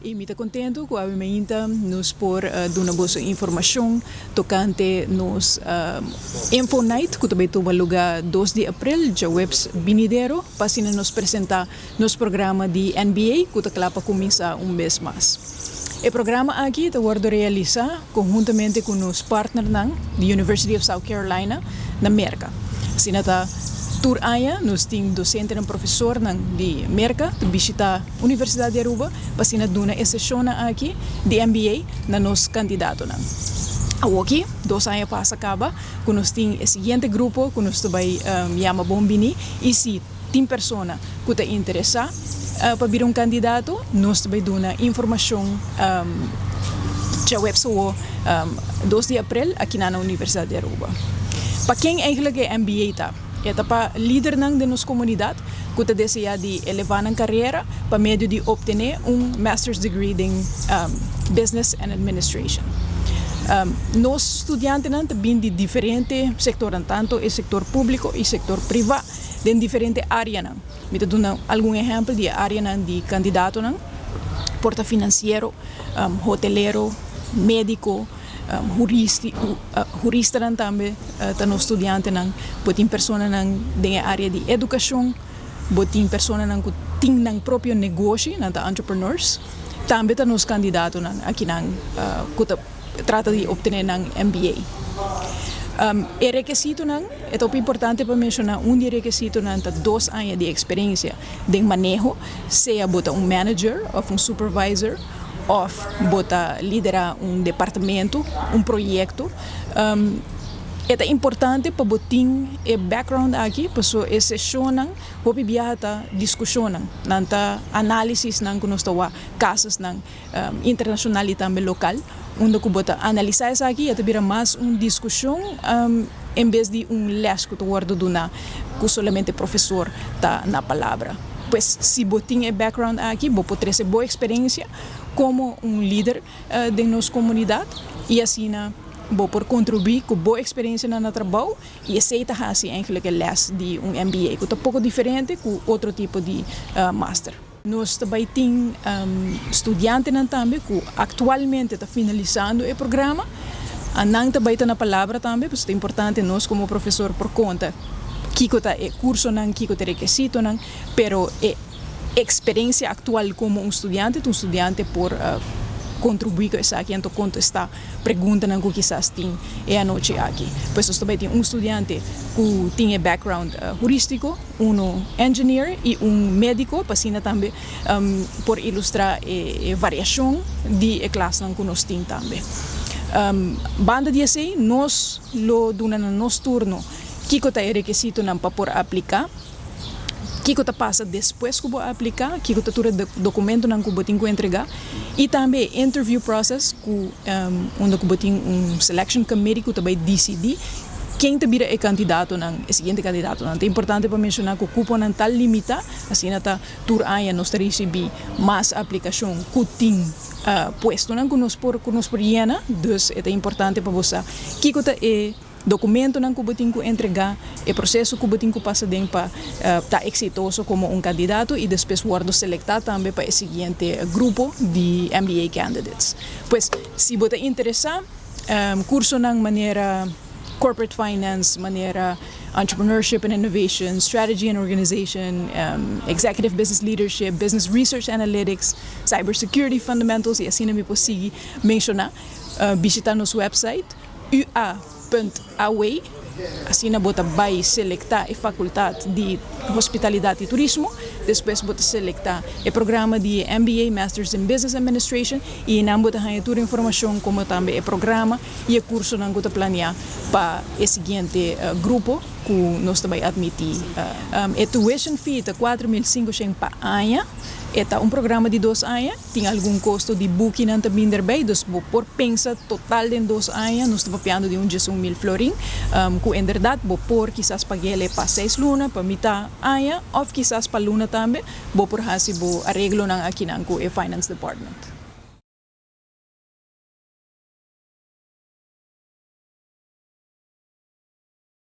E me contento com a minha nos por dar boa informação tocante nos Info Night, que também toma lugar 2 de abril, já webs vinidero, para nos apresentar nos programa de NBA, que está para começar mês mais. O programa aqui está sendo realizado conjuntamente com os partners da University of South Carolina, na América. Assim, tour aya, nós temos docente e professor de América, de visitar a Universidade de Aruba, para dar uma sessão aqui de MBA na nosso candidato. Aqui, 2 anos passa acaba, que nós temos o seguinte grupo, que nós também chama Bombini, e se tem pessoa que está interessada para vir candidato, nós também damos informação já website 2 de abril aqui na Universidade de Aruba. Para quem eigenlijk é MBA está? É para líder de nossa comunidade que deseja de elevar a carreira para meio de obter master's degree em Business and Administration. Nós estudantes vêm de diferentes setores, tanto o setor público e o setor privado, de diferentes áreas. Me dou algum exemplo de área de candidato, porta financeiro, hotelero, médico, jurista também, tá estudante botin pessoa na área de educação, botin pessoa que tem próprio negócio, entrepreneurs, também tá nos candidatos aqui que trata de obter MBA. O requisito é muito importante para mencionar requisito de 2 anos de experiência de manejo, seja manager ou supervisor, ou liderar departamento, projeto. É importante para botar o background aqui, para a sessão, para a discussão, análise que nós temos casos internacional e também local, onde que analisar isso aqui, é mais discussão em vez de les que que somente o professor está na palavra. Pues se botin o background aqui, vou poder ter boa experiência como líder de nossa comunidade e assim vou por contribuir com boa experiência no trabalho e aceita assim eigenlijk les de MBA, que é um pouco diferente com outro tipo de master. Nós também temos estudantes também que atualmente estão finalizando o programa. Não também está na palavra também, porque é importante nós como professor por conta que é curso que é requisito pero experiência atual como estudante por contribuir com isso aqui, então contestar perguntas que quizás tem a noite aqui. Pois também tem estudante que tem background jurídico, engineer e médico, para assim também por ilustrar a variação de classe que nós temos também. Banda de assim, nós lo damos no nosso turno que é requisito para por aplicar, que passa depois que vou aplicar, que é documento que vou ter que entregar, e também interview process, onde vou ter selection committee que também decide quem é candidato, o seguinte candidato. É importante para mencionar que o cupo não está limitado, assim está tur aia nós recebemos mais aplicação que tem puesto que nós por llena, então é importante para você que é documento que você tem que entregar, o processo que você tem que passar para estar exitoso como candidato e depois ser selectado também para o seguinte grupo de MBA candidates. Pois, se você interessa, curso de maneira corporate finance, maneira entrepreneurship and innovation, strategy and organization, executive business leadership, business research analytics, cybersecurity fundamentals, e assim me posso mencionar, visitar nosso website, ua.away, assim bota vai selectar a faculdade de hospitalidade e turismo, depois bota selectar o programa de MBA Masters in Business Administration e não bota toda a informação como também o programa e o curso que bota planear para o seguinte grupo que nós também admitir. A tuition fee é 4.500 para ano. É programa de 2 anos, tem algum custo de booking também daarbij, dus por pensa total de 2 anos, nós estamos pagando de 11.000 florin, que em verdade, por quizás pagar para 6 lunas, para mitad ano, ou quizás para luna também, por hasi arreglo aqui com o Finance Department.